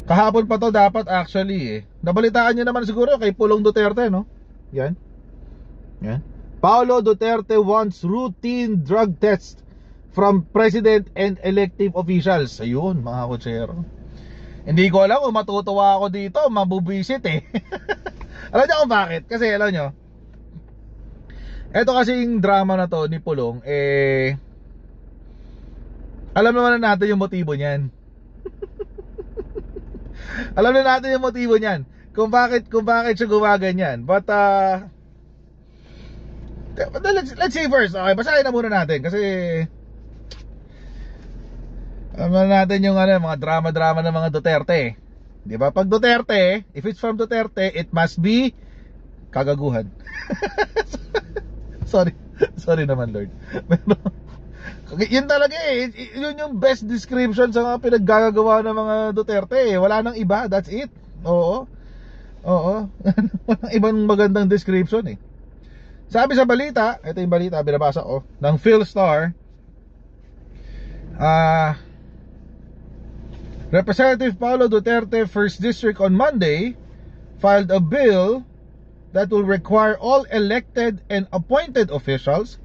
Kahapon pa to dapat actually eh. Nabalitaan niyo naman siguro kay Pulong Duterte, no? Yan. Yan. Paolo Duterte wants routine drug test from president and elective officials. Ayun, mga kutsero. Hindi ko alam kung matutuwa ako dito, mabubisit eh. Alam niyo kung bakit? Kasi alam niyo, eto kasing drama na to ni Pulong, eh, alam naman na natin yung motibo niyan. Alam na natin yung motibo niyan, kung bakit siya gumaganyan. But let's see first. Okay, basahin na muna natin kasi alam natin yung mga drama-drama ng mga Duterte. Di ba? Pag Duterte, if it's from Duterte, it must be kagaguhan. Sorry naman, Lord. Pero yun talaga eh. Yun yung best description sa mga pinaggagawa ng mga Duterte eh. Wala nang iba, that's it. Oo. Walang ibang magandang description eh. Sabi sa balita, ito yung balita, binabasa ko, ng PhilStar. Representative Paolo Duterte, 1st District on Monday, filed a bill that will require all elected and appointed officials,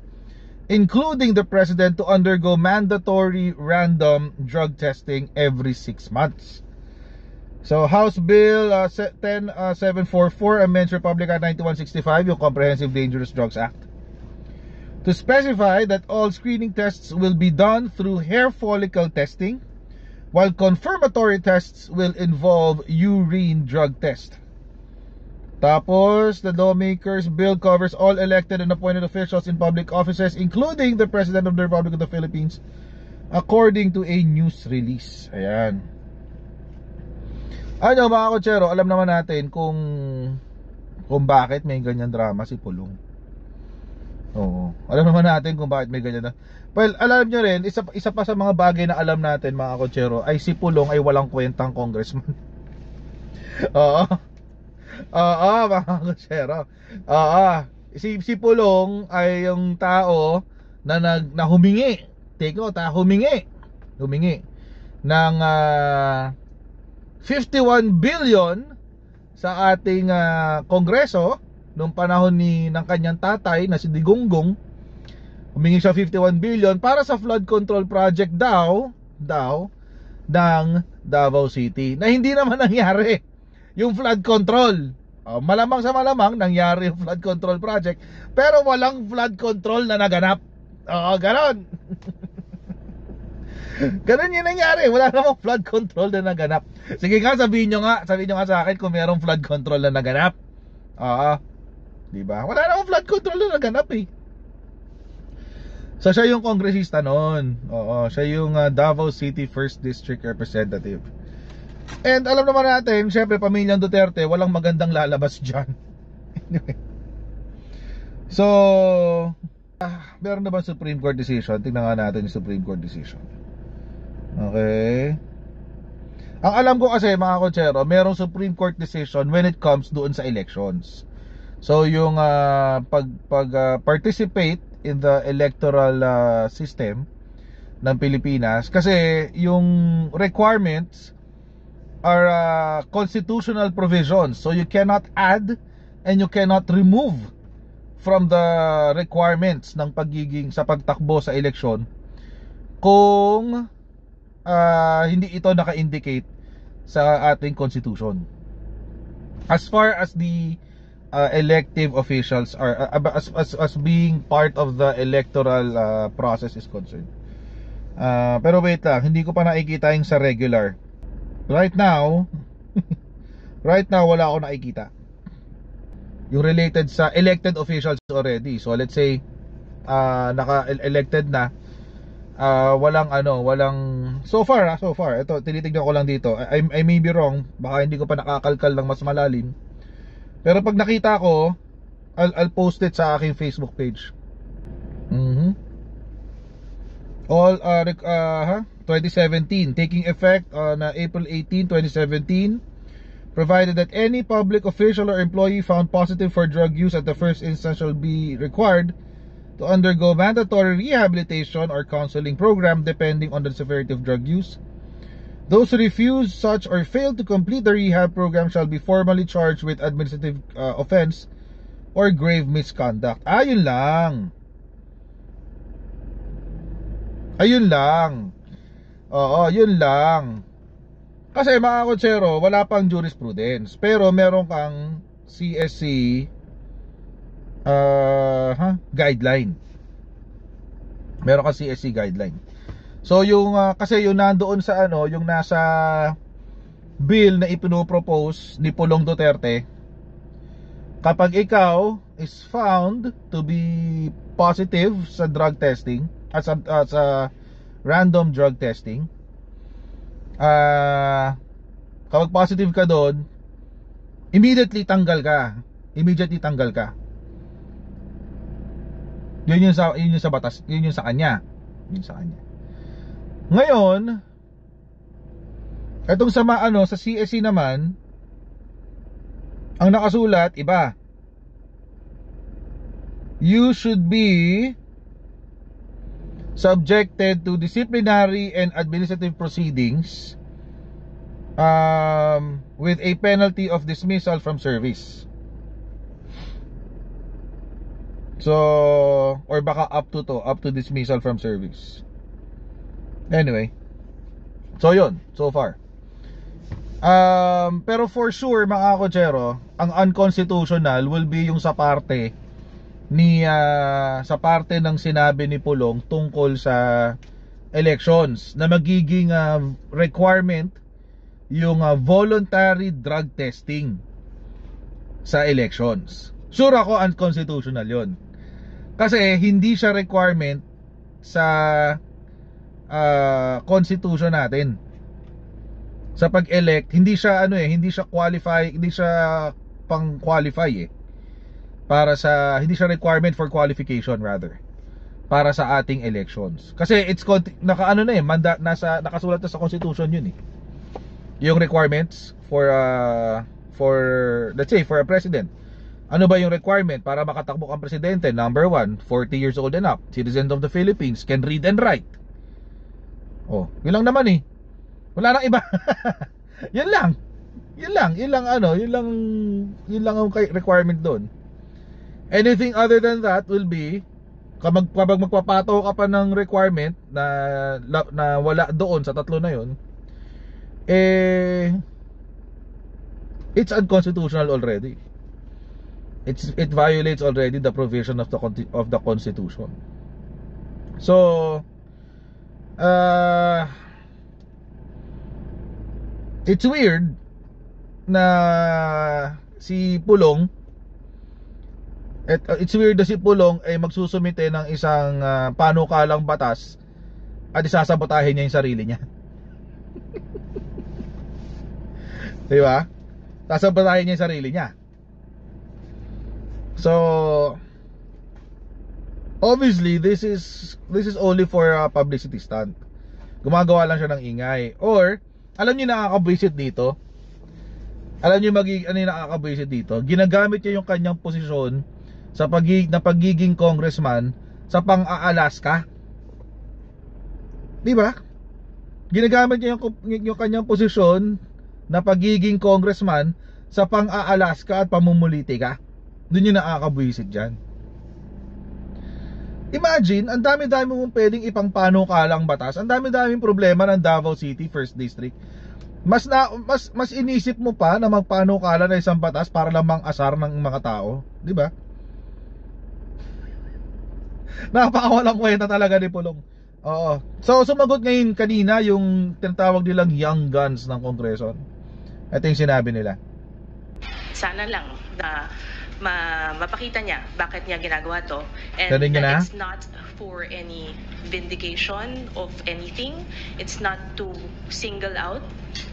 including the president, to undergo mandatory random drug testing every 6 months. So House Bill 10744 amends Republic Act 9165, yung Comprehensive Dangerous Drugs Act, to specify that all screening tests will be done through hair follicle testing, while confirmatory tests will involve urine drug test. Tapos, the lawmakers' bill covers all elected and appointed officials in public offices, including the President of the Republic of the Philippines, according to a news release. Ayan. Ano mga kutsero, alam naman natin kung bakit may ganyan drama si Pulong. Oo. Alam naman natin kung bakit may ganyan. Well, alam nyo rin, isa pa sa mga bagay na alam natin mga kutsero, ay si Pulong ay walang kwentang congressman. Oo. Mga kutsero. Si Pulong ay yung tao na humingi. Take note, humingi ng 51 billion sa ating kongreso noong panahon ng kanyang tatay na si Digongong. Humingi siya 51 billion para sa flood control project daw ng Davao City, na hindi naman nangyari yung flood control. Malamang sa malamang nangyari yung flood control project, pero walang flood control na naganap. Ganon. Ganon yung nangyari. Wala namang flood control na naganap. Sige nga, sabihin nyo nga sa akin kung mayroong flood control na naganap. Diba? Wala namang flood control na naganap eh. So siya yung kongresista noon. Siya yung Davao City 1st District Representative. And alam naman natin, syempre pamilyang Duterte, walang magandang lalabas dyan. Anyway. So meron na ba Supreme Court decision? Tingnan nga natin yung Supreme Court decision. Okay. Ang alam ko kasi mga kutsero, merong Supreme Court decision when it comes doon sa elections. So yung participate in the electoral system ng Pilipinas, kasi yung requirements are constitutional provisions. So you cannot add and you cannot remove from the requirements ng sa pagtakbo sa eleksyon kung hindi ito naka-indicate sa ating constitution. As far as the elective officials are as being part of the electoral process is concerned. Pero wait lang, hindi ko pa nakikita yung sa regular. Right now wala ako nakikita yung related sa elected officials already. So let's say naka-elected na, walang so far ito tinitignan ko lang dito. I may be wrong, baka hindi ko pa nakakalkal ng mas malalim, pero pag nakita ko, I'll post it sa aking Facebook page. All 2017 taking effect on April 18, 2017, provided that any public official or employee found positive for drug use at the first instance shall be required to undergo mandatory rehabilitation or counseling program depending on the severity of drug use. Those who refuse such or fail to complete the rehab program shall be formally charged with administrative offense or grave misconduct. Ayun lang. Ayun lang. Oo, yun lang. Kasi mga kotsero, wala pang jurisprudence. Pero meron kang CSC guideline. Meron kang CSC guideline. So yung kasi yung nandoon sa yung nasa bill na ipinopropose ni Pulong Duterte, kapag ikaw is found to be positive sa drug testing at sa random drug testing, kapag positive ka doon, immediately tanggal ka. Yun yung sa batas, yun yung sa kanya. Ngayon, etong sa sa CSC naman, ang nakasulat iba. You should be subjected to disciplinary and administrative proceedings with a penalty of dismissal from service. So, or baka up to dismissal from service. Anyway, so yun, so far. Pero for sure mga kotsero, ang unconstitutional will be yung sa parte ng sinabi ni Pulong tungkol sa elections, na magiging requirement yung voluntary drug testing sa elections. Sure ako unconstitutional yun, kasi hindi siya requirement sa constitution natin. Sa pag-elect, hindi siya qualify, hindi siya pang-qualify hindi siya requirement for qualification rather para sa ating elections. Kasi it's nakasulat na sa constitution yun yung requirements for let's say for a president. Ano ba yung requirement para makatakbo ang presidente? Number 1, 40 years old and up, citizen of the Philippines, can read and write. Oh, yun lang naman wala nang iba. Yun lang ang requirement doon. Anything other than that will be, kapag magpapato ka pa ng requirement na wala doon sa tatlo na yun, it's unconstitutional already. It violates already the provision of the Constitution. So it's weird na si Pulong ay magsusumite ng isang panukalang batas at isasabotahin niya yung sarili niya. Di ba? Sasabotahin niya yung sarili niya. So obviously this is only for a publicity stunt. Gumagawa lang siya ng ingay. Or alam niyo nakakabwisit dito? Alam niyo nakakabwisit dito? Ginagamit niya yung kanyang posisyon sa pagiging congressman sa pang-Alaska. Di ba? Ginagamit niya yung kanyang posisyon na pagiging congressman sa pang-Alaska at pamumulitika. Doon yung nakakabwisit dyan. Imagine, ang dami-dami mong pwedeng ipangpanukalang batas. Ang dami-daming problema ng Davao City 1st District. Mas inisip mo pa na magpanukala na isang batas para lang mang-asar ng mga tao, di ba? Napakawalang kwenta talaga ni Pulong. Oo. So sumagot ngayon kanina yung tinatawag nilang young guns ng Kongreso. Ito yung sinabi nila. Sana lang na mapakita niya bakit niya ginagawa to, and it's not for any vindication of anything. It's not to single out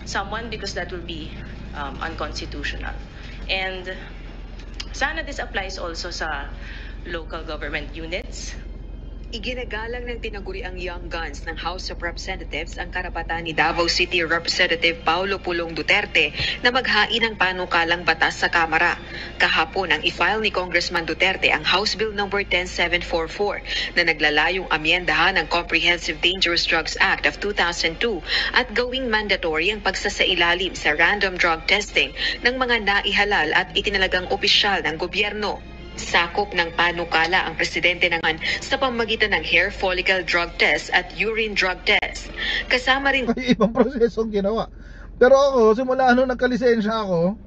someone, because that will be unconstitutional. And sana this applies also sa local government units. Iginagalang ng tinaguriang Young Guns ng House of Representatives ang karapatan ni Davao City Representative Paulo Pulong Duterte na maghain ng panukalang batas sa Kamara. Kahapon ang i-file ni Congressman Duterte ang House Bill No. 10744 na naglalayong amyendahan ng Comprehensive Dangerous Drugs Act of 2002 at gawing mandatory ang pagsasailalim sa random drug testing ng mga naihalal at itinalagang opisyal ng gobyerno. Sakop ng panukala ang presidente naman sa pamamagitan ng hair follicle drug test at urine drug test. Kasama rin ay ibang prosesong ginawa. Pero ako, simula nung nagkalisensya ako,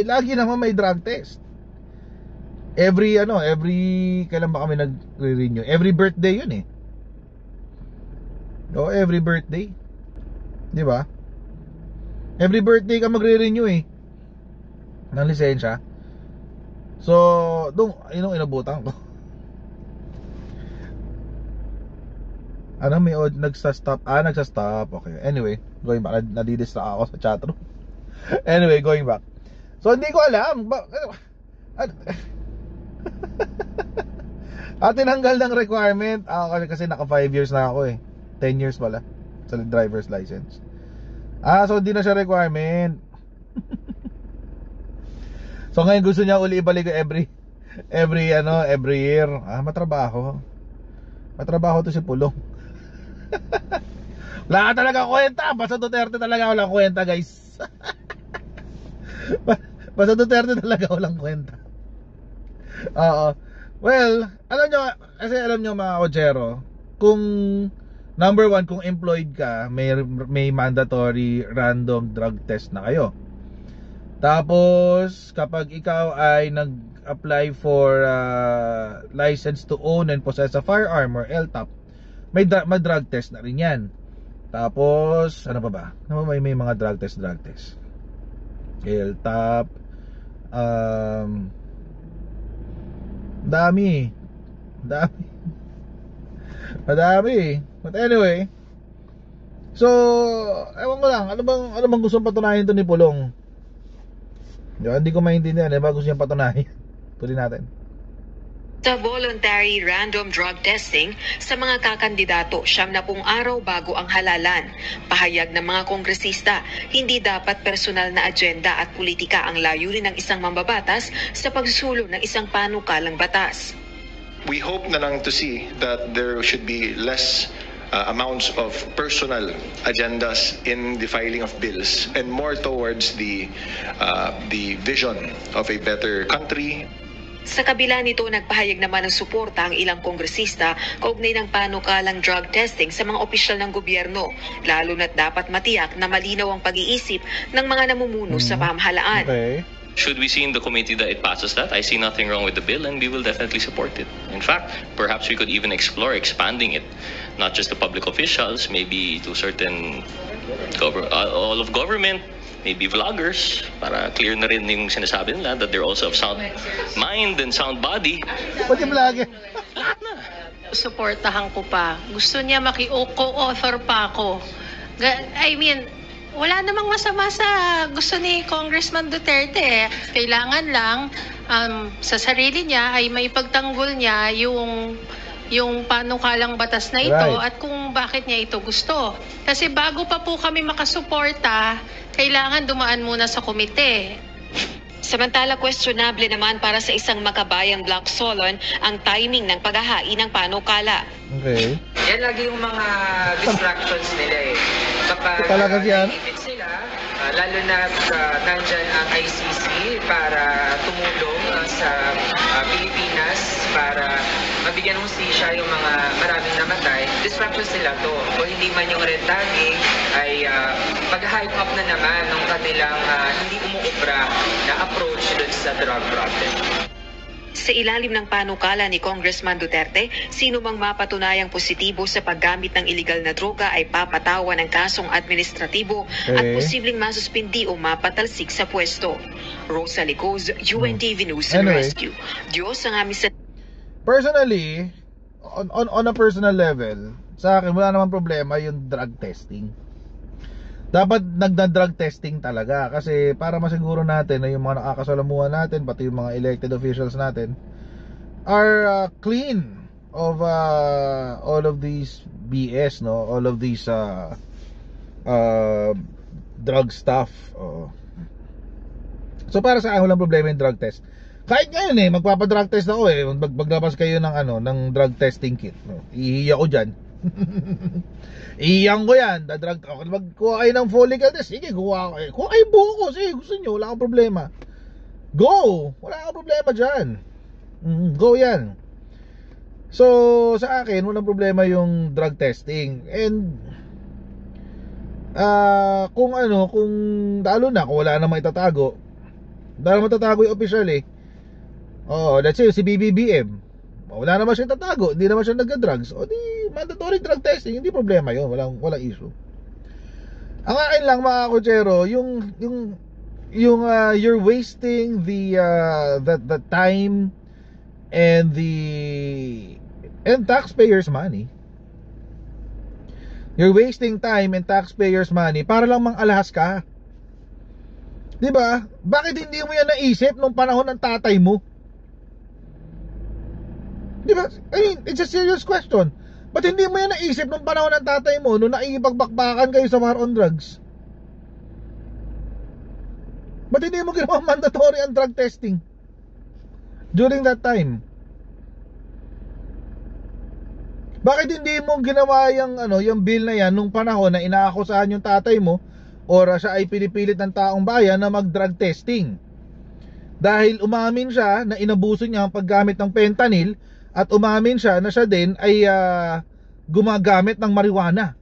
lagi naman may drug test. Every kailan ba kami nagre-renew? Every birthday yun eh. O, every birthday. Di ba? Every birthday ka magre-renew eh ng lisensya. So, inong inabutan ko. May nagsa-stop. Nagsa-stop. Okay. Anyway, going back. Nadidistract ako sa chatroom. Anyway, going back. So, hindi ko alam. Tinanggal ng requirement. Kasi naka 5 years na ako eh. 10 years pala sa driver's license. So hindi na siya requirement. So ngayon gusto niya uli ibalik every year. Matrabaho to si Pulong. Wala talaga kwenta. Basta Duterte talaga walang kwenta, guys. Basta Duterte talaga walang kwenta. Well, alam nyo mga Ojero, kung number 1, kung employed ka, may mandatory random drug test na kayo. Tapos kapag ikaw ay nag-apply for license to own and possess a firearm or LTAP, may drug test na rin yan. Tapos ano pa ba? May mga drug test. LTAP, madami. But anyway, so ewan ko lang, ano bang gusto patunayan to ni Pulong? Hindi ko maintindihan, ba gusto niyang patunayan? Tuloy natin. Sa voluntary random drug testing sa mga kakandidato 70 araw bago ang halalan. Pahayag ng mga kongresista, hindi dapat personal na agenda at politika ang layunin ng isang mambabatas sa pagsusulong ng isang panukalang batas. We hope na lang to see that there should be less amounts of personal agendas in the filing of bills and more towards the vision of a better country. Sa kabila nito, nagpahayag naman ng suporta ang ilang kongresista kaugnay ng panukalang drug testing sa mga opisyal ng gobyerno, lalo na't dapat matiyak na malinaw ang pag-iisip ng mga namumuno sa pamahalaan. Okay. Should we see in the committee that it passes that, I see nothing wrong with the bill and we will definitely support it. In fact, perhaps we could even explore expanding it, not just to public officials, maybe to certain all of government, maybe vloggers, para clear na rin yung sinasabi nila that they're also of sound mind and sound body. Pati vlogger. Suportahan ko pa. Gusto niya co-author pa ako. Wala namang masama sa gusto ni Congressman Duterte. Kailangan lang sa sarili niya ay maipagtanggol niya yung panukalang batas na ito, right, at kung bakit niya ito gusto. Kasi bago pa po kami makasuporta, kailangan dumaan muna sa komite. Samantala, questionable naman para sa isang makabayang Black Solon ang timing ng paghahain ng panukala. Okay. Yan lagi yung mga distractions nila eh. Kapag talaga yan? naipit sila, lalo na nandyan ang ICC para tumulong sa Pilipinas para mabigyan ng hustisya yung mga maraming namatay, distractions nila to. Kung hindi man yung red tagging, ay pag-hype up na naman ng kanilang hindi umuubra na approach dun sa drug problem. Sa ilalim ng panukala ni Congressman Duterte, sino mang mapatunayang positibo sa paggamit ng iligal na droga ay papatawan ng kasong administratibo at posibleng masuspindi o mapatalsik sa pwesto. Rosa Licoz, UNTV News and Rescue. Diyos ang aming sa... Personally, on a personal level, sa akin wala namang problema yung drug testing. Dapat nagda-drug testing talaga kasi para masiguro natin na yung mga nakakasalamuhan natin, pati yung mga elected officials natin are clean of all of these BS, no? All of these drug stuff. So para sa akin walang problema yung drug test. Kahit ngayon magpapa-drug test ako maglabas kayo ng ng drug testing kit, no? Ihiya ko diyan. Iyan ko yan. Magkuha kayo ng folic acid. Sige, kuha kayo buo ko. Sige, gusto nyo, wala akong problema. Go! Wala akong problema dyan. Go yan. So, sa akin, walang problema yung drug testing. And kung lalo na kung wala namang itatago, wala namang tatago yung official let's say si BBBM, wala naman siya tatago, hindi naman siya nagka-drugs, o di mandatory drug testing, hindi problema yun, walang issue. Ang akin lang mga kutsero, yung you're wasting the time and taxpayers money. You're wasting time and taxpayers money para lang mang-alahas ka. Diba? Bakit hindi mo yan naisip nung panahon ng tatay mo? Diba? I mean, it's a serious question. Ba't hindi mo yan naisip nung panahon ng tatay mo nung nakikipagbakbakan kayo sa war on drugs? Ba't hindi mo ginawa mandatory ang drug testing during that time? Bakit hindi mo ginawa yung bill na yan nung panahon na inaakusahan yung tatay mo or siya ay pinipilit ng taong bayan na mag-drug testing? Dahil umamin siya na inabuso niya ang paggamit ng fentanyl at umamin siya na siya din ay gumagamit ng marijuana.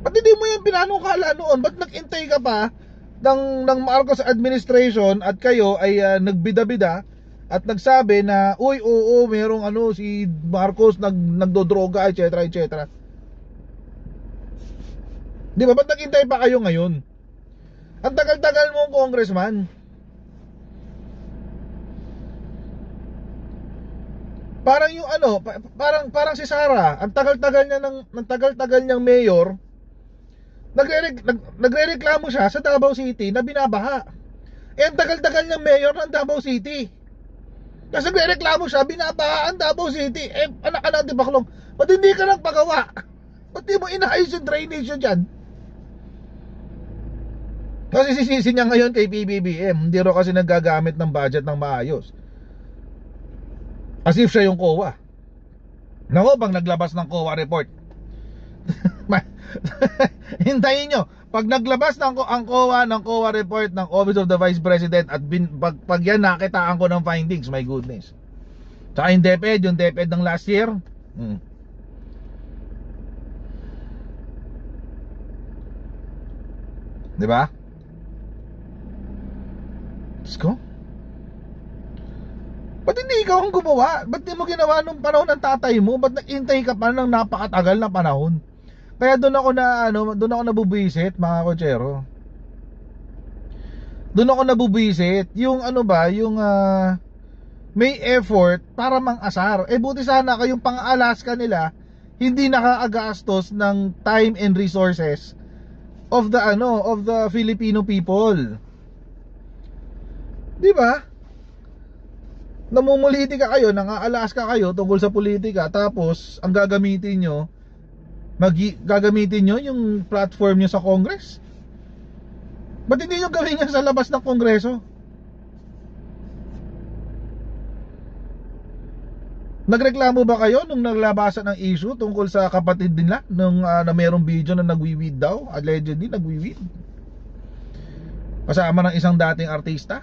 Ba't hindi mo yan pinanukala noon? Ba't nag-intay ka pa ng Marcos administration at kayo ay nagbida-bida at nagsabi na uy, oo, merong si Marcos nagdodroga, etc. etc. Di ba? Ba't nag-intay pa kayo ngayon? Ang tagal-tagal mong congressman. Parang yung parang si Sara, ang tagal-tagal niyang mayor. Nagrereklamo siya sa Davao City na binabaha. Ang tagal-tagal niyang mayor ng Davao City. Kasi nagrereklamo siya, binabaha ang Davao City. Anak-anak di baklong, ba't hindi ka nagpagawa? Ba't di mo inaayos yung drainage dyan? Kasi sisisi niya ngayon kay PBBM, hindi ro kasi nagagamit ng budget ng maayos. As if siya yung COA. Nako, pag naglabas ng COA report, hintayin nyo, pag naglabas ang COA report ng Office of the Vice President at pag yan nakitaan ko ng findings, my goodness. Tsaka yung DepEd ng last year, diba? Let's go. Ba't hindi ikaw ang gumawa? Ba't di mo ginawa nung panahon ng tatay mo? Ba't nag-intay ka pa ng napakatagal na panahon? Kaya doon ako nabubwisit, mga kotsero. Doon ako nabubwisit. Yung may effort para mang-asar. Buti sana kayong pang-Alaska nila hindi nakaagastos ng time and resources of the Filipino people. Di ba? Namumulitika kayo, nang-Alaska kayo tungkol sa politika, tapos ang gagamitin nyo yung platform nyo sa Congress? Ba't hindi nyo gawin yan sa labas ng Kongreso? Nagreklamo ba kayo nung naglabasan ng issue tungkol sa kapatid nila nung na mayroong video na nagwiwid daw, allegedly nagwiwid kasama ng isang dating artista?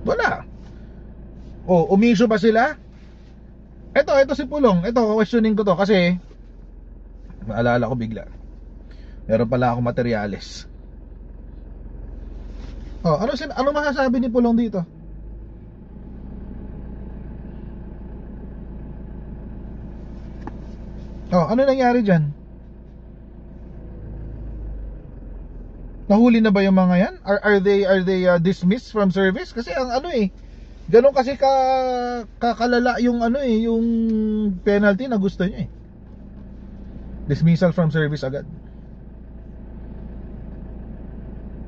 Wala. Umisyo ba sila? Ito si Pulong. Ito, questioning ko to kasi naalala ko bigla. Meron pala ako materyales. Ano masasabi ni Pulong dito? Ano nangyari dyan? Nahuli na ba yung mga yan? Are they dismissed from service? Kasi ang ganun kasi kakalala yung yung penalty na gusto niya Dismissal from service agad.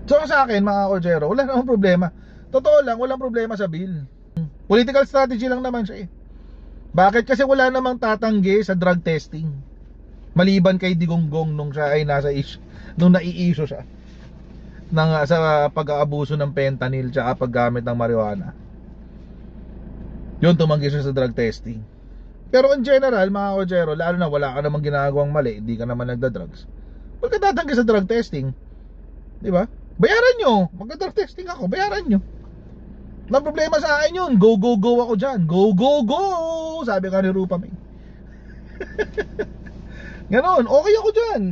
So sa akin mga Kojero, wala namang problema. Totoo lang, walang problema sa bill. Political strategy lang naman siya eh. Bakit? Kasi wala namang tatanggi sa drug testing. Maliban kay Digonggong nung siya ay nasa issue, nung nai-issue siya sa pag-aabuso ng fentanyl tsaka paggamit ng marijuana. Yun, tumanggi siya sa drug testing. Pero in general mga Kojero, lalo na wala ka namang ginagawang mali, hindi ka naman nagda-drugs, huwag ka tatanggi sa drug testing. Diba? Bayaran nyo. Magka-drug testing ako, bayaran nyo. Walang problema sa akin yun. Go, go, go ako dyan. Go, go, go, sabi ka ni Rupa May. Ganon, okay ako dyan.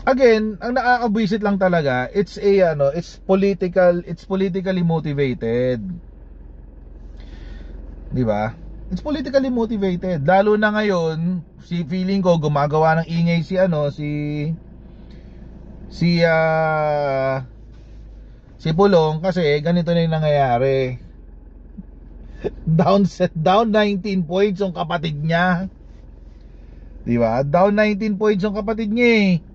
Again, ang nakakabwisit lang talaga, it's politically motivated. Di ba? It's politically motivated. Lalo na ngayon, feeling ko gumagawa ng ingay si Pulong kasi ganito na yung nangyayari. Down 19 points yung kapatid niya. Di ba? Down 19 points yung kapatid niya eh.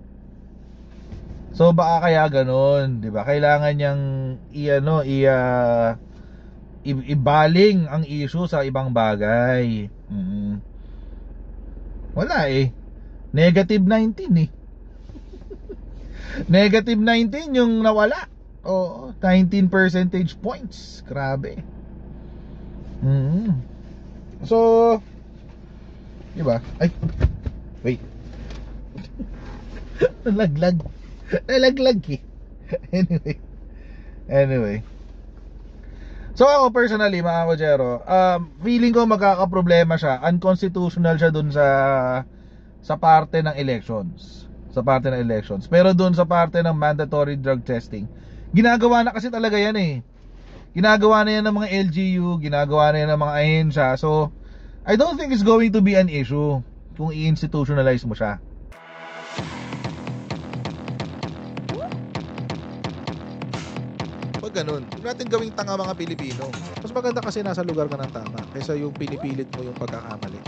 So baka kaya ganun, 'di ba? Kailangan niyang ibaling ang issue sa ibang bagay. Wala eh. Negative 19 eh. Negative 19 yung nawala. Oo, 19 percentage points. Grabe. So, 'di ba? Ay. Wait. Nalaglag eh. Anyway. So ako personally mga Kojero, feeling ko magkakaproblema siya. Unconstitutional siya dun sa parte ng elections. Pero dun sa parte ng mandatory drug testing, ginagawa na kasi talaga yan eh. Ginagawa na yan ng mga LGU, ginagawa na yan ng mga ahensya. So I don't think it's going to be an issue kung i-institutionalize mo siya. Pag ganun, huwag natin gawing tanga mga Pilipino. Mas maganda kasi nasa lugar ka ng tama kaysa yung pinipilit mo yung pagkakamali.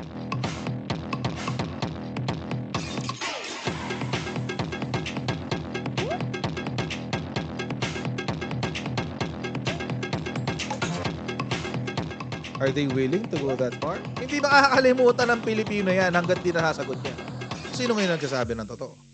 Are they willing to go that far? Hindi makakalimutan ng Pilipino yan hanggat di nasasagot niya. Sino ngayon nagsasabi ng totoo?